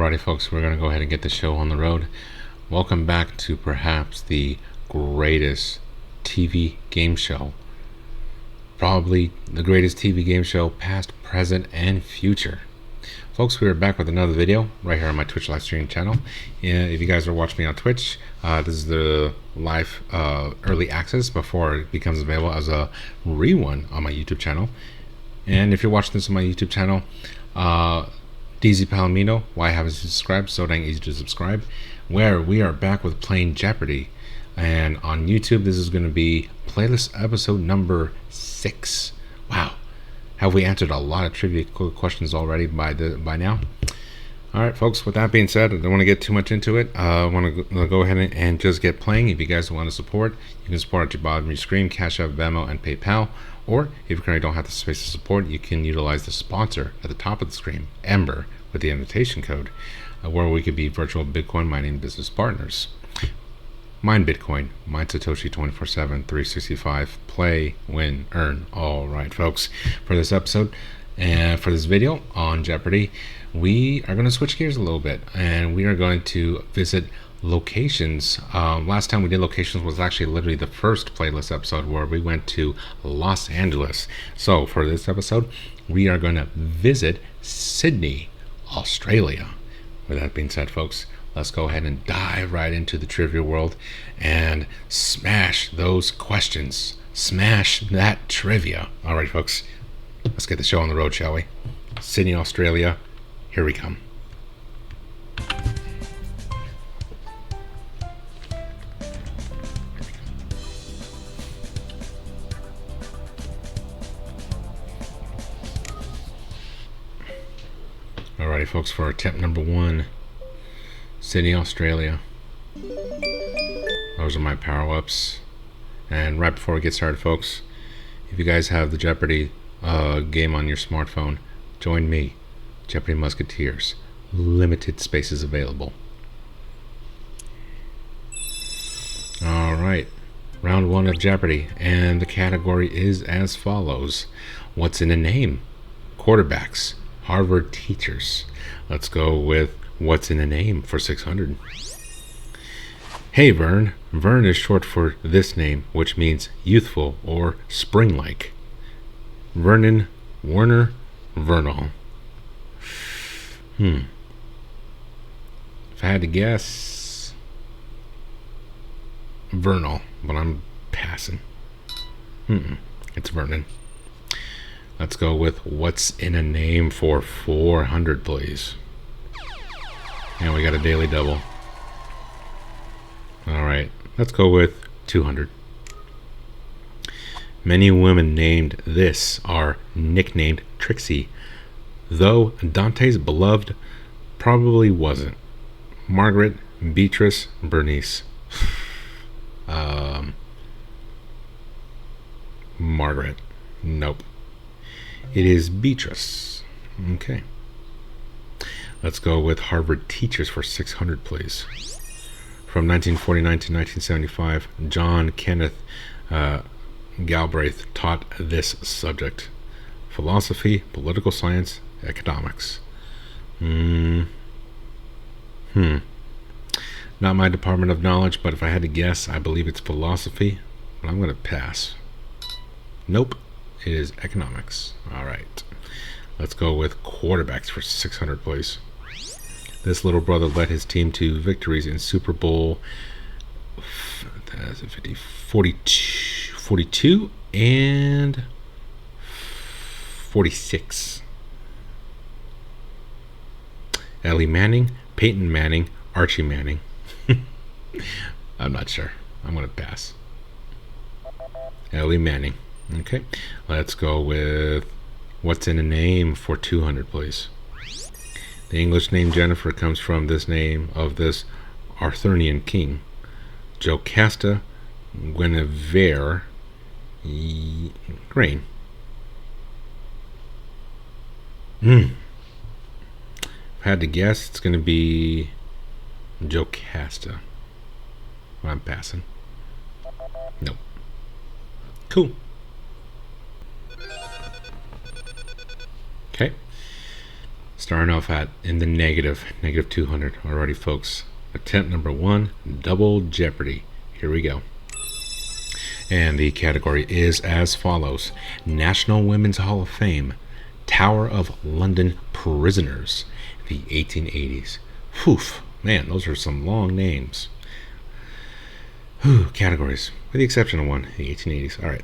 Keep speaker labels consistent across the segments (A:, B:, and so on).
A: Alrighty folks, we're going to go ahead and get the show on the road. Welcome back to perhaps the greatest TV game show. Probably the greatest TV game show past, present, and future. Folks, we are back with another video right here on my Twitch live stream channel. If you guys are watching me on Twitch, this is the live early access before it becomes available as a rerun on my YouTube channel. And if you're watching this on my YouTube channel, DZPalomino, why haven't you subscribed? So dang easy to subscribe. Where we are back with playing Jeopardy, and on YouTube this is going to be playlist episode number 6. Wow, have we answered a lot of trivia questions already by now? All right, folks. With that being said, I don't want to get too much into it. I want to go ahead and just get playing. If you guys want to support, you can support at your bottom of your screen, Cash App, Venmo, and PayPal. Or if you currently don't have the space to support, you can utilize the sponsor at the top of the screen, Ember, with the invitation code, where we could be virtual Bitcoin mining business partners. Mine Bitcoin, mine Satoshi 24/7, 365, play, win, earn. All right, folks. For this episode and for this video on Jeopardy, we are going to switch gears a little bit, and we are going to visit locations. Last time we did locations was actually literally the first playlist episode where we went to Los Angeles. So for this episode, we are going to visit Sydney, Australia. With that being said, folks, let's go ahead and dive right into the trivia world and smash those questions. Smash that trivia. All right, folks, let's get the show on the road, shall we? Sydney, Australia, here we come. Alrighty, folks, for attempt number 1, Sydney, Australia. Those are my power-ups. And right before we get started, folks, if you guys have the Jeopardy game on your smartphone, join me, Jeopardy Musketeers. Limited spaces available. Alright, round 1 of Jeopardy, and the category is as follows. What's in a name? Quarterbacks. Harvard teachers. Let's go with what's in a name for 600. Hey Vern. Vern is short for this name, which means youthful or spring-like. Vernon, Werner, Vernal. If I had to guess, Vernal, but I'm passing. It's Vernon. Let's go with what's in a name for 400, please. And we got a daily double. Alright, let's go with 200. Many women named this are nicknamed Trixie, though Dante's beloved probably wasn't. Margaret, Beatrice, Bernice. Margaret. Nope. It is Beatrice. Okay. Let's go with Harvard teachers for 600, please. From 1949 to 1975, John Kenneth Galbraith taught this subject: philosophy, political science, economics. Not my department of knowledge, but if I had to guess, I believe it's philosophy, but I'm going to pass. Nope. It is economics. All right. Let's go with quarterbacks for 600, please. This little brother led his team to victories in Super Bowl 42 and 46. Ellie Manning, Peyton Manning, Archie Manning. I'm not sure. I'm going to pass. Ellie Manning. Okay, let's go with what's in a name for 200, please. The English name Jennifer comes from this name of this Arthurian king, Jocasta Guinevere Grain. If I had to guess, it's going to be Jocasta. I'm passing. Nope. Cool. Okay. Starting off at in the negative 200. Alrighty, folks. Attempt number 1, Double Jeopardy. Here we go. And the category is as follows: National Women's Hall of Fame, Tower of London Prisoners, the 1880s. Whew, man, those are some long names. Whew, categories, with the exception of one, the 1880s. All right,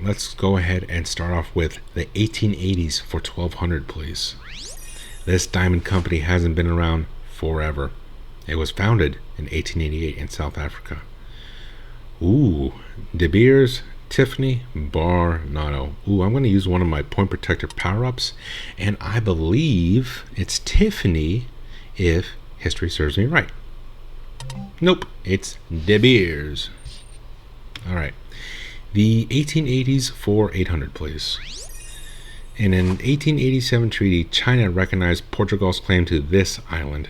A: let's go ahead and start off with the 1880s for 1200, please. This diamond company hasn't been around forever. It was founded in 1888 in South Africa. Ooh, De Beers, Tiffany, Barnado. Ooh, I'm going to use one of my point protector power-ups, and I believe it's Tiffany if history serves me right. Nope, it's De Beers. All right, the 1880s for 800, please. In an 1887 treaty, China recognized Portugal's claim to this island.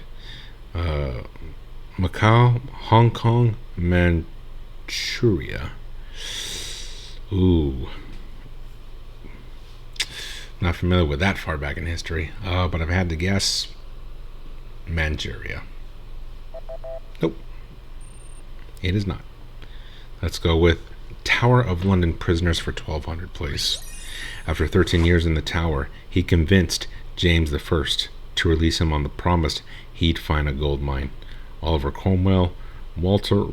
A: Macau, Hong Kong, Manchuria. Ooh. Not familiar with that far back in history, but I've had to guess Manchuria. Nope. It is not. Let's go with Tower of London Prisoners for 1200, please. After 13 years in the tower, he convinced James I to release him on the promise he'd find a gold mine. Oliver Cromwell, Walter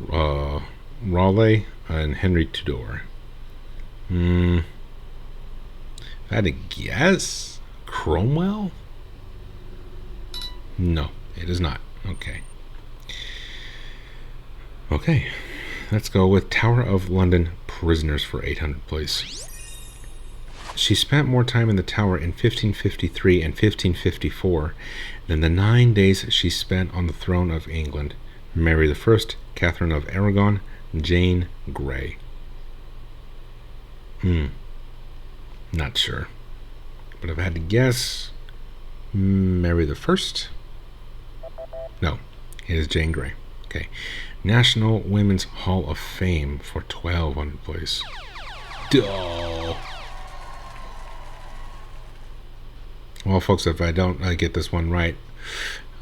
A: Raleigh, and Henry Tudor. If I had to guess, Cromwell? No, it is not. Okay, let's go with Tower of London Prisoners for 800, please. She spent more time in the tower in 1553 and 1554 than the 9 days she spent on the throne of England. Mary I, Catherine of Aragon, Jane Grey. Not sure, but if I had to guess, Mary I? No, it is Jane Grey. Okay, National Women's Hall of Fame for 1200, please. Duh. Well, folks, if I don't get this one right,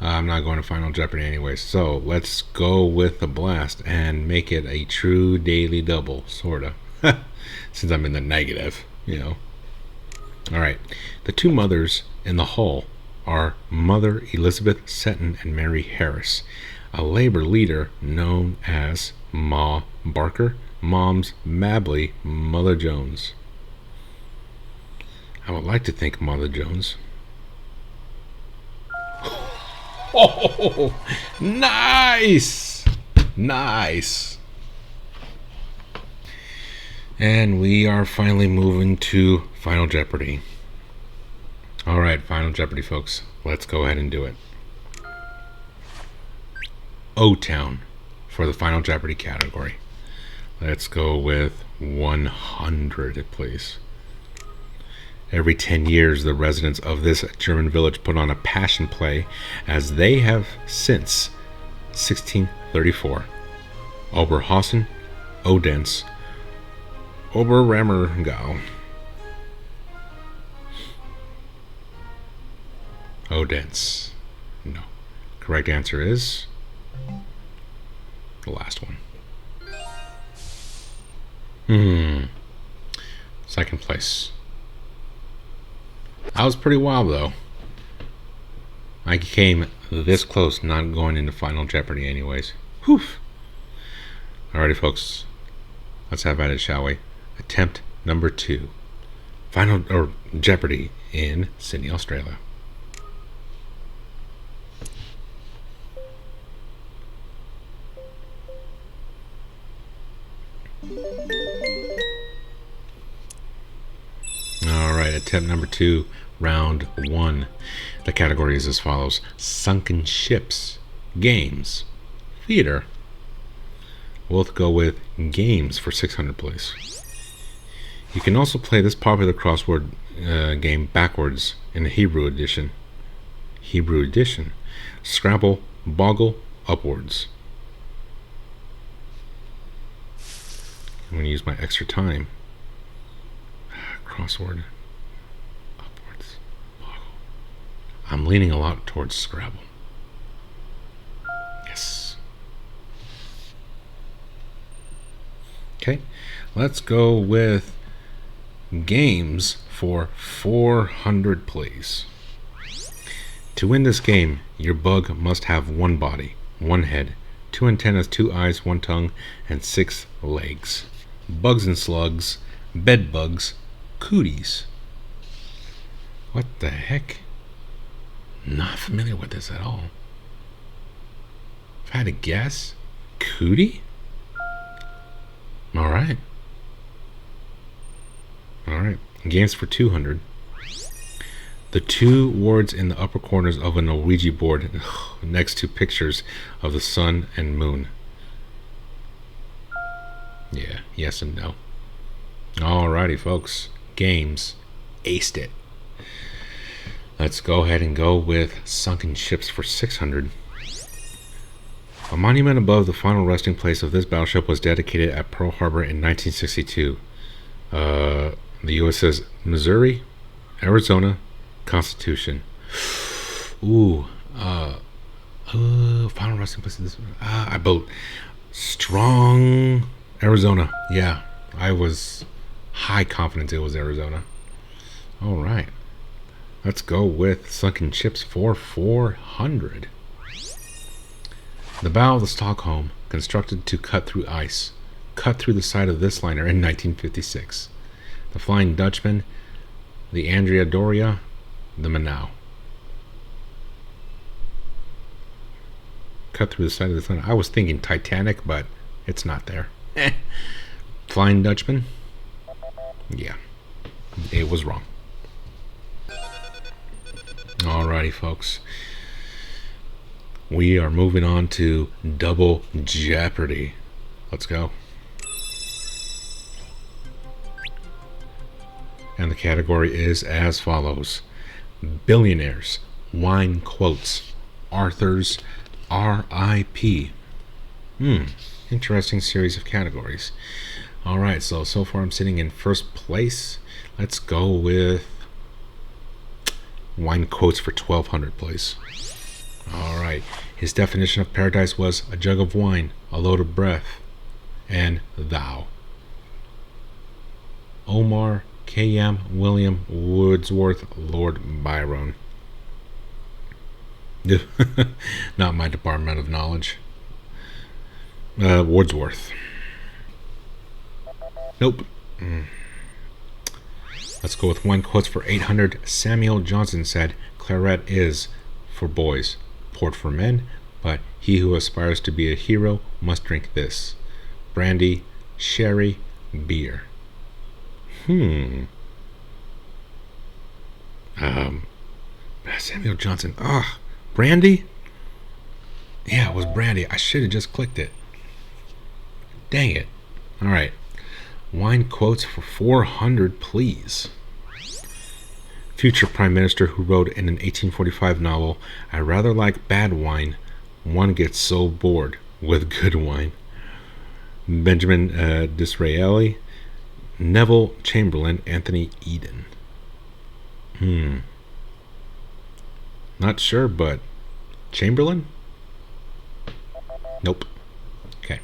A: I'm not going to Final Jeopardy anyway. So let's go with the blast and make it a true daily double, sorta. Since I'm in the negative, All right. The two mothers in the hall are Mother Elizabeth Seton and Mary Harris, a labor leader known as Ma Barker, Moms Mabley, Mother Jones. I would like to think Mother Jones. Oh, nice! Nice! And we are finally moving to Final Jeopardy. Alright, Final Jeopardy, folks. Let's go ahead and do it. O-Town for the Final Jeopardy category. Let's go with 100, please. Every 10 years, the residents of this German village put on a passion play, as they have since 1634. Oberhausen, Odense, Oberrammergau. Odense. No. Correct answer is the last one. Second place. That was pretty wild, though. I came this close not going into Final Jeopardy anyways. Whew. Alrighty, folks. Let's have at it, shall we? Attempt number 2. Final Jeopardy in Sydney, Australia. Alright, attempt number 2, round 1. The category is as follows: sunken ships, games, theater. We'll go with games for 600, please. You can also play this popular crossword game backwards in the Hebrew edition. Scrabble, boggle, upwards. I'm going to use my extra time. Crossword, upwards, boggle. I'm leaning a lot towards Scrabble. Yes. Okay, let's go with games for 400, please. To win this game, your bug must have one body, one head, 2 antennas, 2 eyes, 1 tongue, and 6 legs. Bugs and slugs, bed bugs, cooties. What the heck? Not familiar with this at all. If I had to guess, cootie? Alright. Alright. Games for 200. The 2 words in the upper corners of a Norwegian board next to pictures of the sun and moon. Yeah, yes and no. Alrighty, folks. Games. Aced it. Let's go ahead and go with sunken ships for 600. A monument above the final resting place of this battleship was dedicated at Pearl Harbor in 1962. The USS Missouri, Arizona, Constitution. Ooh, final resting place of this. I built strong Arizona. Yeah, I was high confidence it was Arizona. All right, let's go with sunken ships for 400. The bow of the Stockholm, constructed to cut through ice, cut through the side of this liner in 1956. The Flying Dutchman, the Andrea Doria, the Manaus. Cut through the side of this liner. I was thinking Titanic, but it's not there. Flying Dutchman? Yeah, it was wrong. Alrighty, folks. We are moving on to Double Jeopardy. Let's go. And the category is as follows: billionaires, wine quotes, Arthur's R.I.P. Interesting series of categories. Alright, so far I'm sitting in first place. Let's go with wine quotes for 1200, please. Alright, his definition of paradise was a jug of wine, a load of breath, and thou. Omar Khayyam William Wordsworth Lord Byron. Not my department of knowledge. Wordsworth. Nope. Let's go with one quotes for 800. Samuel Johnson said, "Claret is, for boys, port for men, but he who aspires to be a hero must drink this: brandy, sherry, beer." Samuel Johnson. Brandy? Yeah, it was brandy. I should have just clicked it. Dang it. Alright. Wine quotes for 400, please. Future Prime Minister who wrote in an 1845 novel, "I rather like bad wine. One gets so bored with good wine." Benjamin Disraeli. Neville Chamberlain. Anthony Eden. Not sure, but Chamberlain? Nope. Okay.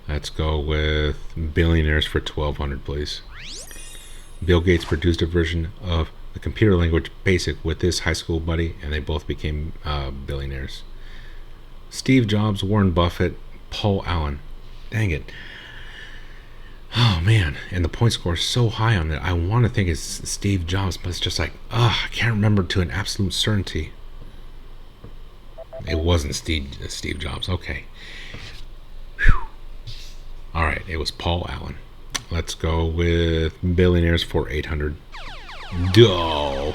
A: Let's go with billionaires for 1200, please. Bill Gates produced a version of the computer language BASIC with his high school buddy, and they both became billionaires. Steve Jobs, Warren Buffett, Paul Allen. Dang it. Oh man, and the point score is so high on it. I want to think it's Steve Jobs, but it's just like, I can't remember to an absolute certainty. It wasn't Steve Jobs. Okay. Whew. All right, it was Paul Allen. Let's go with billionaires for 800. Duh.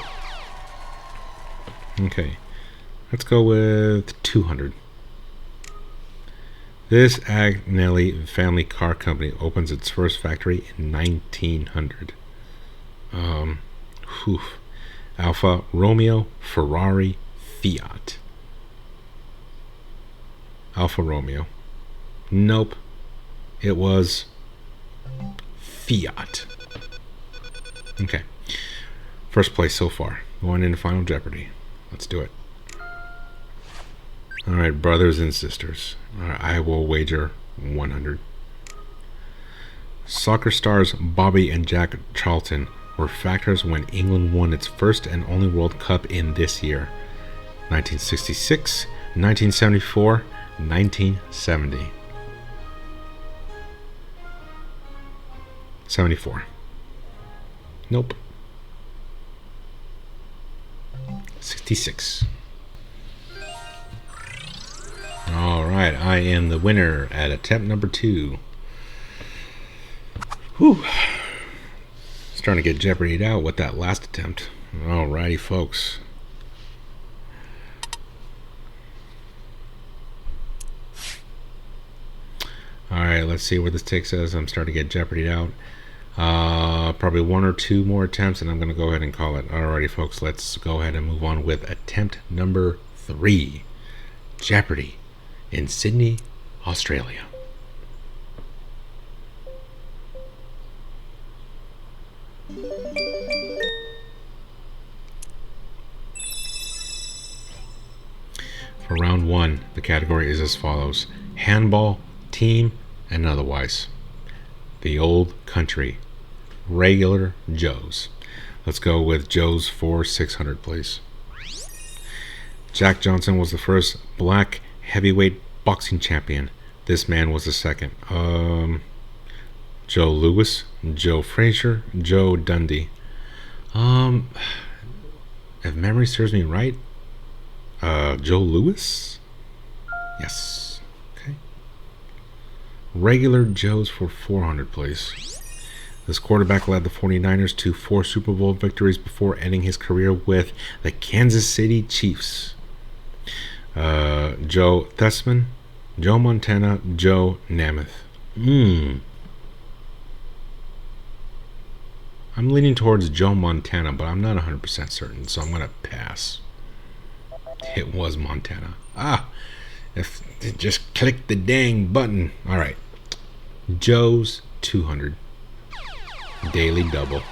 A: Okay. Let's go with 200. This Agnelli family car company opens its first factory in 1900. Alfa Romeo, Ferrari, Fiat. Alfa Romeo. Nope. It was Fiat. Okay. First place so far. Going into Final Jeopardy. Let's do it. All right, brothers and sisters. All right, I will wager 100. Soccer stars Bobby and Jack Charlton were factors when England won its first and only World Cup in this year. 1966, 1974, 1970. 74. Nope. 66. Alright, I am the winner at attempt number 2. Whew. Starting to get Jeopardy'd out with that last attempt. Alrighty, folks. Alright, let's see where this takes us. I'm starting to get Jeopardy'd out. Probably 1 or 2 more attempts, and I'm going to go ahead and call it. Alrighty, folks, let's go ahead and move on with attempt number 3. Jeopardy in Sydney, Australia. For round 1, the category is as follows: handball, team, and otherwise. The Old Country. Regular Joes. Let's go with Joes for 600, please. Jack Johnson was the first black heavyweight boxing champion. This man was the second. Joe Louis, Joe Frazier, Joe Dundee. If memory serves me right, Joe Louis? Yes. Okay. Regular Joes for 400, please. This quarterback led the 49ers to 4 Super Bowl victories before ending his career with the Kansas City Chiefs. Joe Theismann, Joe Montana, Joe Namath. I'm leaning towards Joe Montana, but I'm not 100% certain, so I'm going to pass. It was Montana. If just click the dang button. All right. Joe's 200. Daily double.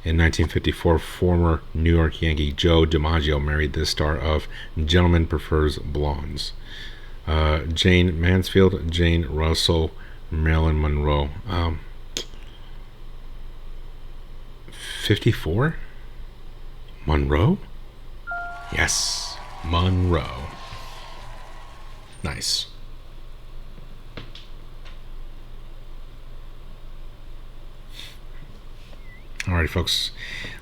A: In 1954, former New York Yankee Joe DiMaggio married the star of Gentleman Prefers Blondes. Jane Mansfield, Jane Russell, Marilyn Monroe. 54? Monroe? Yes, Monroe. Nice. Alright, folks,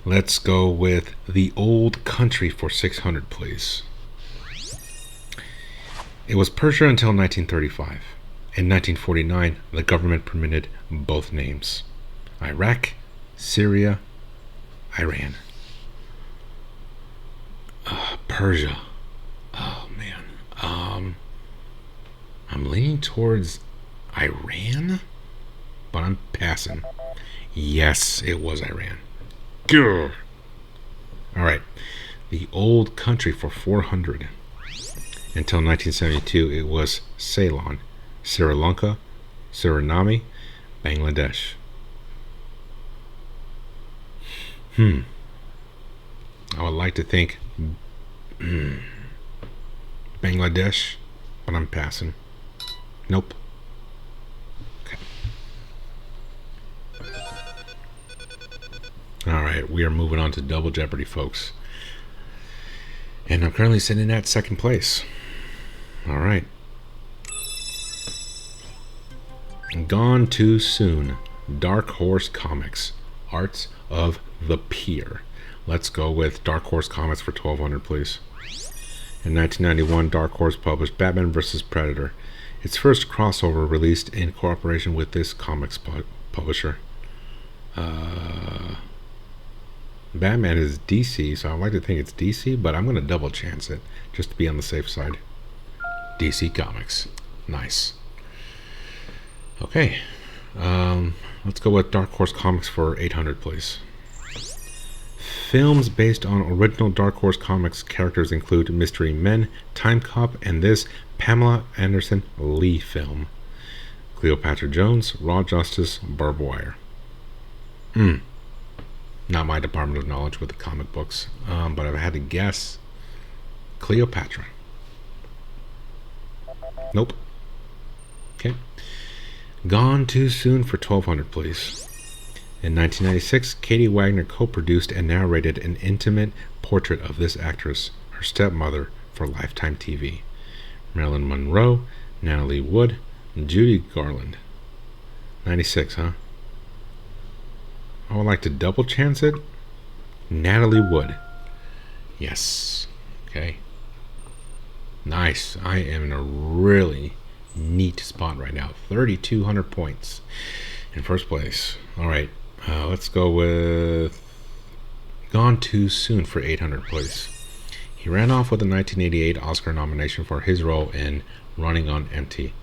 A: let's go with The Old Country for 600, please. It was Persia until 1935. In 1949, the government permitted both names: Iraq, Syria, Iran. Persia. Oh, man. I'm leaning towards Iran, but I'm passing. Yes, it was Iran. Grr. All right. The Old Country for 400. Until 1972, it was Ceylon, Sri Lanka, Suriname, Bangladesh. I would like to think Bangladesh, but I'm passing. Nope. Okay. Alright, we are moving on to Double Jeopardy, folks. And I'm currently sitting at second place. Alright. Gone Too Soon. Dark Horse Comics. Arts of the Peer. Let's go with Dark Horse Comics for 1200, please. In 1991, Dark Horse published Batman vs. Predator, its first crossover released in cooperation with this comics publisher. Batman is DC, so I'd like to think it's DC, but I'm going to double chance it just to be on the safe side. DC Comics. Nice. Okay. Let's go with Dark Horse Comics for 800, please. Films based on original Dark Horse Comics characters include Mystery Men, Time Cop, and this Pamela Anderson Lee film. Cleopatra Jones, Raw Justice, Barbed Wire. Not my department of knowledge with the comic books, but I've had to guess Cleopatra. Nope. Okay. Gone Too Soon for 1200, please. In 1996, Katie Wagner co-produced and narrated an intimate portrait of this actress, her stepmother, for Lifetime TV. Marilyn Monroe, Natalie Wood, Judy Garland. 96, huh? I would like to double chance it. Natalie Wood. Yes. Okay. Nice. I am in a really neat spot right now. 3,200 points in first place. All right. Let's go with Gone Too Soon for 800, please. He ran off with a 1988 Oscar nomination for his role in Running on Empty.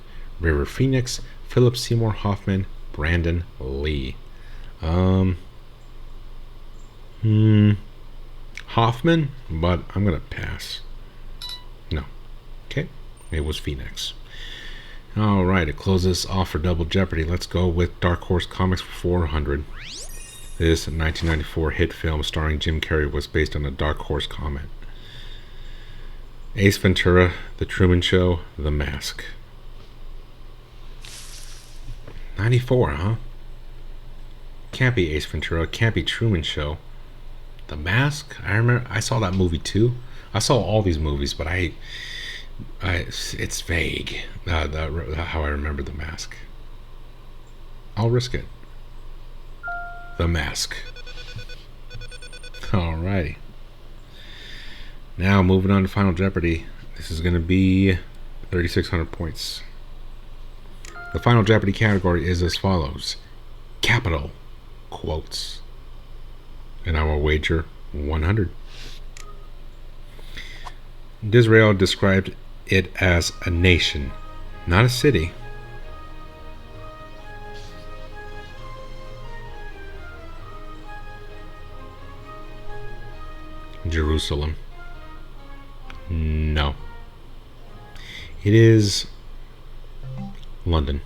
A: River Phoenix, Philip Seymour Hoffman, Brandon Lee. Hoffman, but I'm gonna pass. No. Okay. It was Phoenix. Alright, to close this off for Double Jeopardy, let's go with Dark Horse Comics for 400. This 1994 hit film starring Jim Carrey was based on a Dark Horse comic. Ace Ventura, The Truman Show, The Mask. 94, huh? Can't be Ace Ventura, can't be Truman Show. The Mask? I remember I saw that movie too. I saw all these movies, but it's vague. How I remember The Mask. I'll risk it. The Mask. Alrighty. Now moving on to Final Jeopardy. This is going to be 3,600 points. The Final Jeopardy category is as follows: capital quotes. And I will wager 100. Disraeli described it as a nation, not a city. Jerusalem. No. It is London.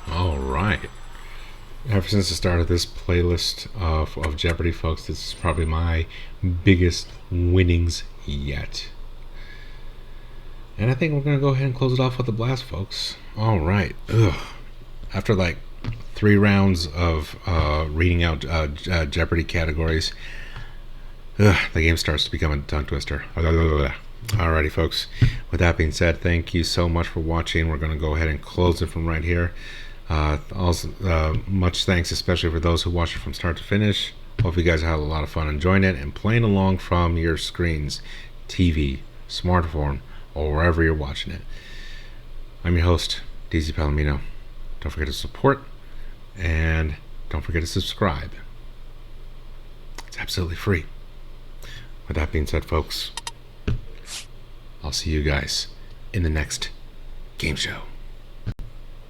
A: All right. Ever since the start of this playlist of Jeopardy, folks, this is probably my biggest winnings yet. And I think we're going to go ahead and close it off with a blast, folks. All right. After like 3 rounds of reading out Jeopardy categories, the game starts to become a tongue twister. Alrighty, folks. With that being said, thank you so much for watching. We're going to go ahead and close it from right here. Also, much thanks especially for those who watched it from start to finish. Hope you guys had a lot of fun enjoying it and playing along from your screens, TV, smartphone, or wherever you're watching it. I'm your host, DZPalomino. Don't forget to support and don't forget to subscribe. It's absolutely free. With that being said, folks, I'll see you guys in the next game show.